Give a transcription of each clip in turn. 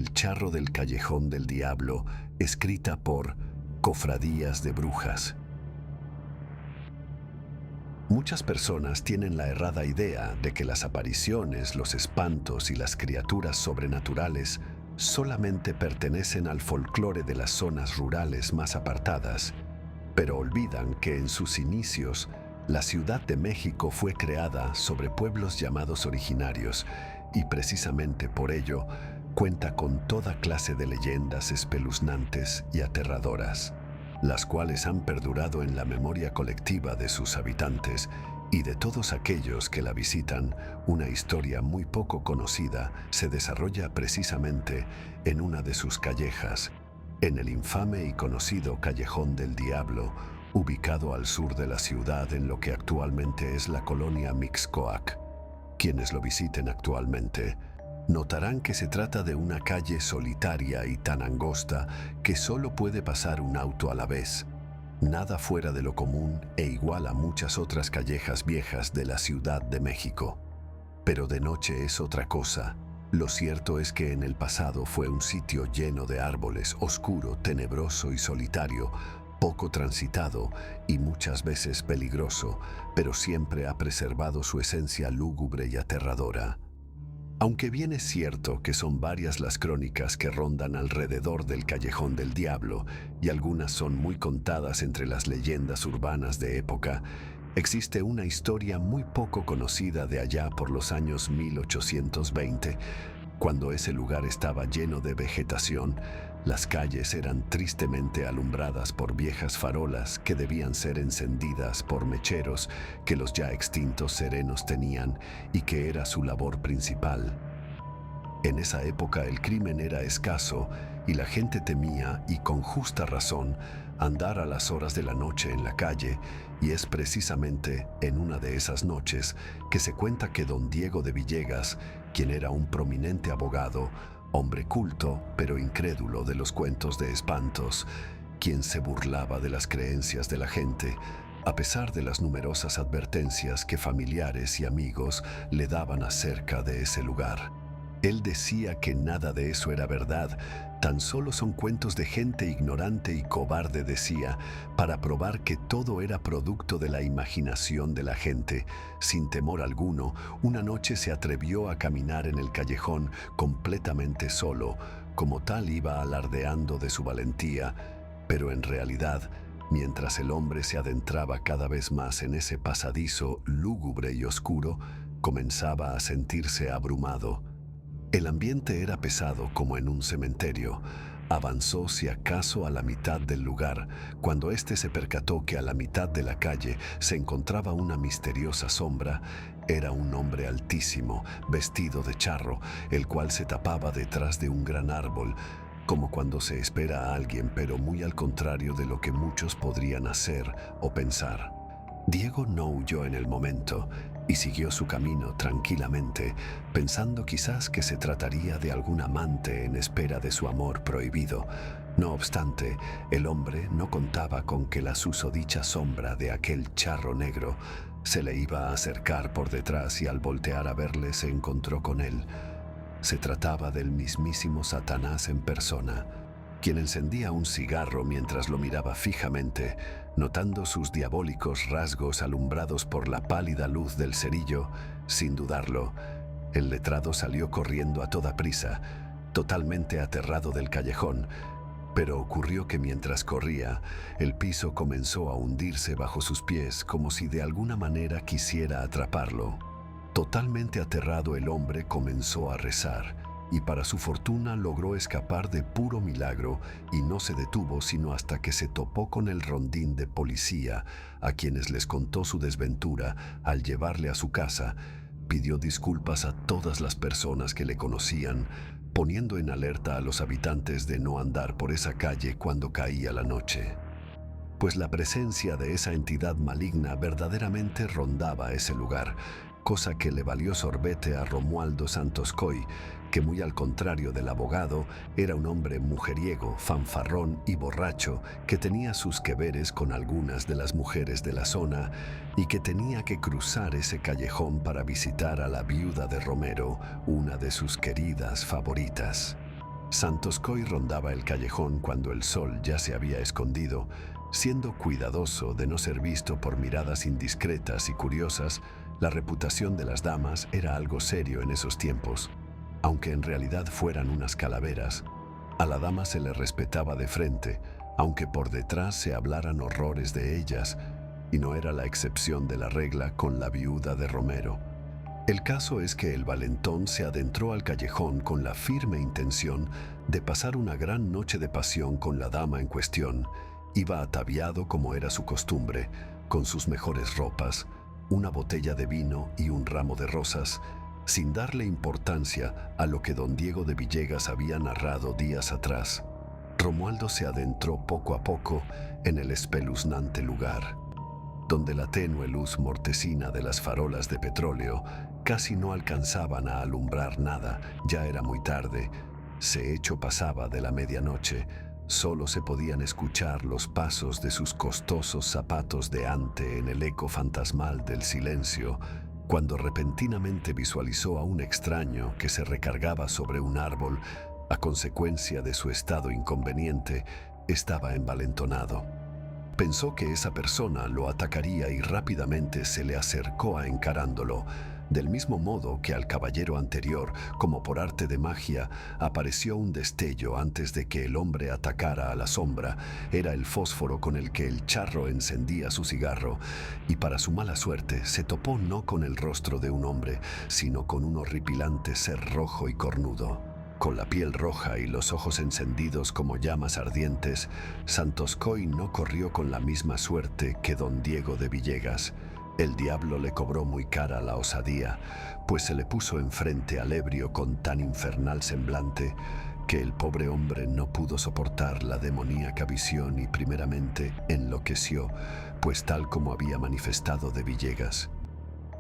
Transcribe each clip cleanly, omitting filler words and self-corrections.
El charro del Callejón del Diablo, escrita por Cofradías de Brujas. Muchas personas tienen la errada idea de que las apariciones, los espantos y las criaturas sobrenaturales solamente pertenecen al folclore de las zonas rurales más apartadas, pero olvidan que en sus inicios la Ciudad de México fue creada sobre pueblos llamados originarios y precisamente por ello cuenta con toda clase de leyendas espeluznantes y aterradoras, las cuales han perdurado en la memoria colectiva de sus habitantes y de todos aquellos que la visitan. Una historia muy poco conocida se desarrolla precisamente en una de sus callejas, en el infame y conocido Callejón del Diablo, ubicado al sur de la ciudad en lo que actualmente es la colonia Mixcoac. Quienes lo visiten actualmente notarán que se trata de una calle solitaria y tan angosta que solo puede pasar un auto a la vez. Nada fuera de lo común e igual a muchas otras callejas viejas de la Ciudad de México. Pero de noche es otra cosa. Lo cierto es que en el pasado fue un sitio lleno de árboles, oscuro, tenebroso y solitario, poco transitado y muchas veces peligroso, pero siempre ha preservado su esencia lúgubre y aterradora. Aunque bien es cierto que son varias las crónicas que rondan alrededor del Callejón del Diablo, y algunas son muy contadas entre las leyendas urbanas de época, existe una historia muy poco conocida de allá por los años 1820, cuando ese lugar estaba lleno de vegetación. Las calles eran tristemente alumbradas por viejas farolas que debían ser encendidas por mecheros que los ya extintos serenos tenían y que era su labor principal. En esa época el crimen era escaso y la gente temía, y con justa razón, andar a las horas de la noche en la calle, y es precisamente en una de esas noches que se cuenta que don Diego de Villegas, quien era un prominente abogado, hombre culto pero incrédulo de los cuentos de espantos, quien se burlaba de las creencias de la gente, a pesar de las numerosas advertencias que familiares y amigos le daban acerca de ese lugar. Él decía que nada de eso era verdad, tan solo son cuentos de gente ignorante y cobarde, decía, para probar que todo era producto de la imaginación de la gente. Sin temor alguno, una noche se atrevió a caminar en el callejón completamente solo, como tal iba alardeando de su valentía, pero en realidad, mientras el hombre se adentraba cada vez más en ese pasadizo lúgubre y oscuro, comenzaba a sentirse abrumado. El ambiente era pesado como en un cementerio. Avanzó si acaso a la mitad del lugar, cuando éste se percató que a la mitad de la calle se encontraba una misteriosa sombra. Era un hombre altísimo, vestido de charro, el cual se tapaba detrás de un gran árbol, como cuando se espera a alguien, pero muy al contrario de lo que muchos podrían hacer o pensar. Diego no huyó en el momento y siguió su camino tranquilamente, pensando quizás que se trataría de algún amante en espera de su amor prohibido. No obstante, el hombre no contaba con que la susodicha sombra de aquel charro negro se le iba a acercar por detrás, y al voltear a verle se encontró con él. Se trataba del mismísimo Satanás en persona, quien encendía un cigarro mientras lo miraba fijamente, notando sus diabólicos rasgos alumbrados por la pálida luz del cerillo. Sin dudarlo, el letrado salió corriendo a toda prisa, totalmente aterrado del callejón, pero ocurrió que mientras corría, el piso comenzó a hundirse bajo sus pies como si de alguna manera quisiera atraparlo. Totalmente aterrado, el hombre comenzó a rezar, y para su fortuna logró escapar de puro milagro, y no se detuvo sino hasta que se topó con el rondín de policía, a quienes les contó su desventura. Al llevarle a su casa, pidió disculpas a todas las personas que le conocían, poniendo en alerta a los habitantes de no andar por esa calle cuando caía la noche, pues la presencia de esa entidad maligna verdaderamente rondaba ese lugar, cosa que le valió sorbete a Romualdo Santos Coy, que muy al contrario del abogado, era un hombre mujeriego, fanfarrón y borracho, que tenía sus que veres con algunas de las mujeres de la zona y que tenía que cruzar ese callejón para visitar a la viuda de Romero, una de sus queridas favoritas. Santos Coy rondaba el callejón cuando el sol ya se había escondido, siendo cuidadoso de no ser visto por miradas indiscretas y curiosas. La reputación de las damas era algo serio en esos tiempos. Aunque en realidad fueran unas calaveras, a la dama se le respetaba de frente, aunque por detrás se hablaran horrores de ellas, y no era la excepción de la regla con la viuda de Romero. El caso es que el valentón se adentró al callejón con la firme intención de pasar una gran noche de pasión con la dama en cuestión. Iba ataviado como era su costumbre, con sus mejores ropas, una botella de vino y un ramo de rosas, sin darle importancia a lo que don Diego de Villegas había narrado días atrás. Romualdo se adentró poco a poco en el espeluznante lugar, donde la tenue luz mortecina de las farolas de petróleo casi no alcanzaban a alumbrar nada. Ya era muy tarde, se hecho pasaba de la medianoche, solo se podían escuchar los pasos de sus costosos zapatos de ante en el eco fantasmal del silencio, cuando repentinamente visualizó a un extraño que se recargaba sobre un árbol. A consecuencia de su estado inconveniente, estaba envalentonado. Pensó que esa persona lo atacaría y rápidamente se le acercó a encarándolo, del mismo modo que al caballero anterior, como por arte de magia, apareció un destello antes de que el hombre atacara a la sombra. Era el fósforo con el que el charro encendía su cigarro, y para su mala suerte se topó no con el rostro de un hombre, sino con un horripilante ser rojo y cornudo. Con la piel roja y los ojos encendidos como llamas ardientes, Santos Coy no corrió con la misma suerte que don Diego de Villegas. El diablo le cobró muy cara la osadía, pues se le puso enfrente al ebrio con tan infernal semblante que el pobre hombre no pudo soportar la demoníaca visión y primeramente enloqueció, pues tal como había manifestado de Villegas.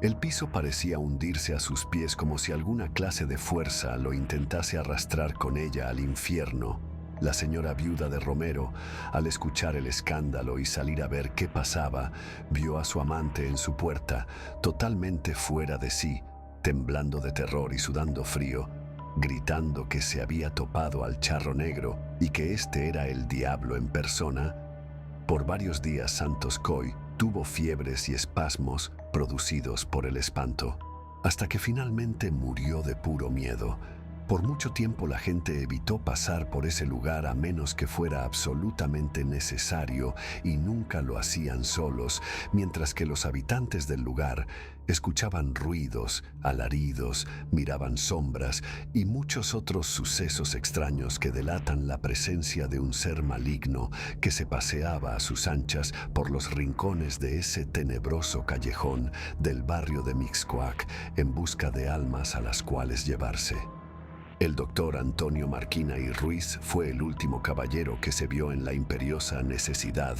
El piso parecía hundirse a sus pies como si alguna clase de fuerza lo intentase arrastrar con ella al infierno. La señora viuda de Romero, al escuchar el escándalo y salir a ver qué pasaba, vio a su amante en su puerta, totalmente fuera de sí, temblando de terror y sudando frío, gritando que se había topado al charro negro y que este era el diablo en persona. Por varios días Santos Coy tuvo fiebres y espasmos producidos por el espanto, hasta que finalmente murió de puro miedo. Por mucho tiempo la gente evitó pasar por ese lugar a menos que fuera absolutamente necesario y nunca lo hacían solos, mientras que los habitantes del lugar escuchaban ruidos, alaridos, miraban sombras y muchos otros sucesos extraños que delatan la presencia de un ser maligno que se paseaba a sus anchas por los rincones de ese tenebroso callejón del barrio de Mixcoac en busca de almas a las cuales llevarse. El doctor Antonio Marquina y Ruiz fue el último caballero que se vio en la imperiosa necesidad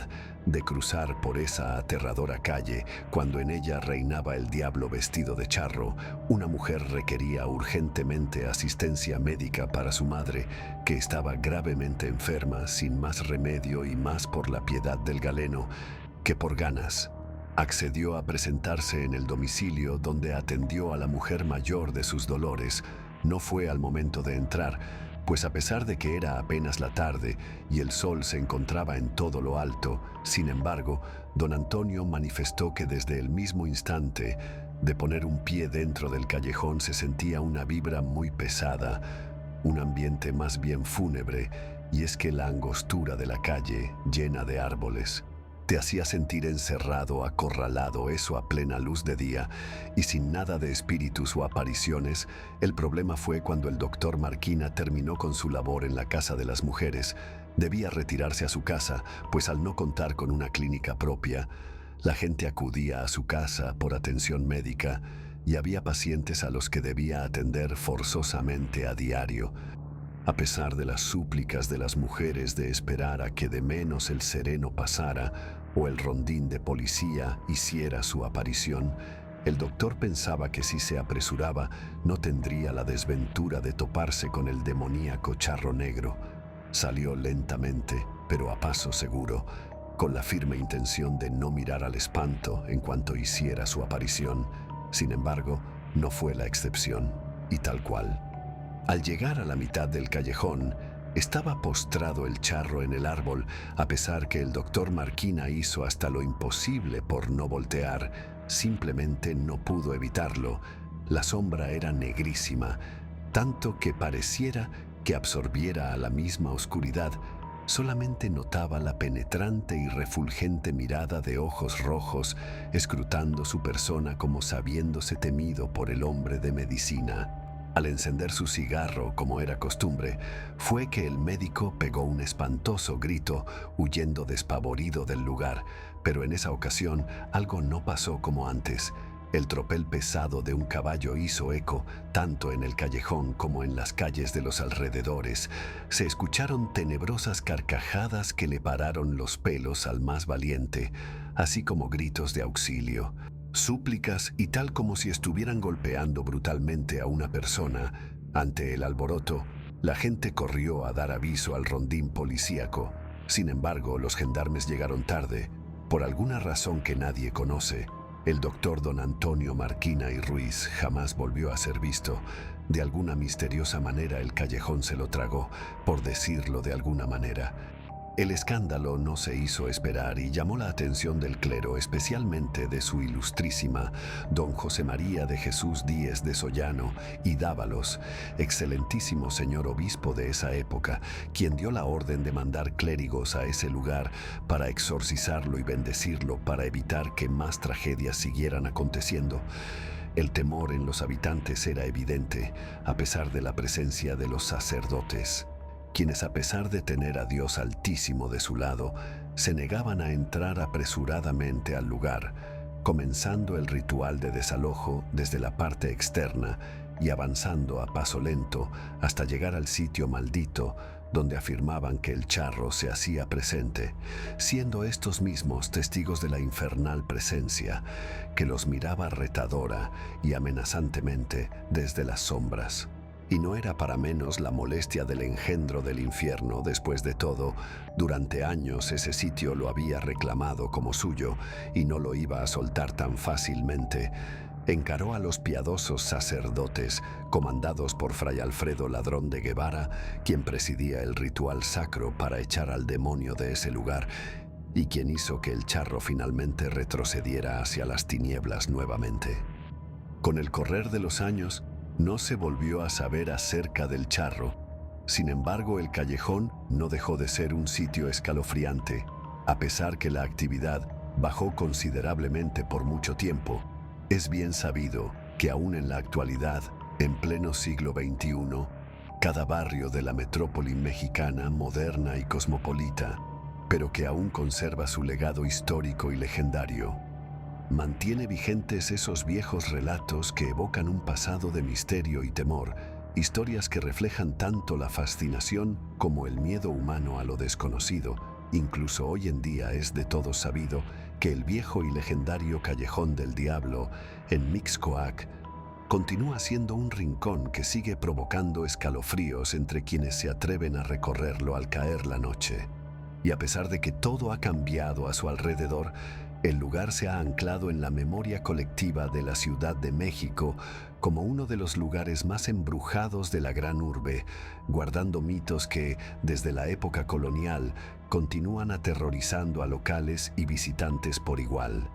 de cruzar por esa aterradora calle cuando en ella reinaba el diablo vestido de charro. Una mujer requería urgentemente asistencia médica para su madre, que estaba gravemente enferma, sin más remedio y más por la piedad del galeno que por ganas. Accedió a presentarse en el domicilio donde atendió a la mujer mayor de sus dolores. No fue al momento de entrar, pues a pesar de que era apenas la tarde y el sol se encontraba en todo lo alto, sin embargo, don Antonio manifestó que desde el mismo instante de poner un pie dentro del callejón se sentía una vibra muy pesada, un ambiente más bien fúnebre, y es que la angostura de la calle, llena de árboles, te hacía sentir encerrado, acorralado, eso a plena luz de día, y sin nada de espíritus o apariciones. El problema fue cuando el doctor Marquina terminó con su labor en la Casa de las Mujeres. Debía retirarse a su casa, pues al no contar con una clínica propia, la gente acudía a su casa por atención médica, y había pacientes a los que debía atender forzosamente a diario. A pesar de las súplicas de las mujeres de esperar a que de menos el sereno pasara o el rondín de policía hiciera su aparición, el doctor pensaba que si se apresuraba no tendría la desventura de toparse con el demoníaco charro negro. Salió lentamente, pero a paso seguro, con la firme intención de no mirar al espanto en cuanto hiciera su aparición. Sin embargo, no fue la excepción, y tal cual. Al llegar a la mitad del callejón, estaba postrado el charro en el árbol, a pesar que el doctor Marquina hizo hasta lo imposible por no voltear. Simplemente no pudo evitarlo. La sombra era negrísima, tanto que pareciera que absorbiera a la misma oscuridad. Solamente notaba la penetrante y refulgente mirada de ojos rojos, escrutando su persona como sabiéndose temido por el hombre de medicina. Al encender su cigarro, como era costumbre, fue que el médico pegó un espantoso grito, huyendo despavorido del lugar, pero en esa ocasión algo no pasó como antes. El tropel pesado de un caballo hizo eco, tanto en el callejón como en las calles de los alrededores. Se escucharon tenebrosas carcajadas que le pararon los pelos al más valiente, así como gritos de auxilio. Súplicas y tal como si estuvieran golpeando brutalmente a una persona. Ante el alboroto, la gente corrió a dar aviso al rondín policíaco. Sin embargo, los gendarmes llegaron tarde. Por alguna razón que nadie conoce, el doctor don Antonio Marquina y Ruiz jamás volvió a ser visto. De alguna misteriosa manera el callejón se lo tragó, por decirlo de alguna manera. El escándalo no se hizo esperar y llamó la atención del clero, especialmente de su ilustrísima don José María de Jesús Díez de Sollano y Dávalos, excelentísimo señor obispo de esa época, quien dio la orden de mandar clérigos a ese lugar para exorcizarlo y bendecirlo para evitar que más tragedias siguieran aconteciendo. El temor en los habitantes era evidente, a pesar de la presencia de los sacerdotes, quienes a pesar de tener a Dios Altísimo de su lado, se negaban a entrar apresuradamente al lugar, comenzando el ritual de desalojo desde la parte externa y avanzando a paso lento hasta llegar al sitio maldito, donde afirmaban que el charro se hacía presente, siendo estos mismos testigos de la infernal presencia, que los miraba retadora y amenazantemente desde las sombras. Y no era para menos la molestia del engendro del infierno. Después de todo, durante años ese sitio lo había reclamado como suyo y no lo iba a soltar tan fácilmente. Encaró a los piadosos sacerdotes, comandados por Fray Alfredo Ladrón de Guevara, quien presidía el ritual sacro para echar al demonio de ese lugar, y quien hizo que el charro finalmente retrocediera hacia las tinieblas nuevamente. Con el correr de los años, no se volvió a saber acerca del charro. Sin embargo, el callejón no dejó de ser un sitio escalofriante, a pesar que la actividad bajó considerablemente por mucho tiempo. Es bien sabido que aún en la actualidad, en pleno siglo XXI, cada barrio de la metrópoli mexicana, moderna y cosmopolita, pero que aún conserva su legado histórico y legendario, mantiene vigentes esos viejos relatos que evocan un pasado de misterio y temor, historias que reflejan tanto la fascinación como el miedo humano a lo desconocido. Incluso hoy en día es de todos sabido que el viejo y legendario Callejón del Diablo, en Mixcoac, continúa siendo un rincón que sigue provocando escalofríos entre quienes se atreven a recorrerlo al caer la noche. Y a pesar de que todo ha cambiado a su alrededor, el lugar se ha anclado en la memoria colectiva de la Ciudad de México como uno de los lugares más embrujados de la gran urbe, guardando mitos que, desde la época colonial, continúan aterrorizando a locales y visitantes por igual.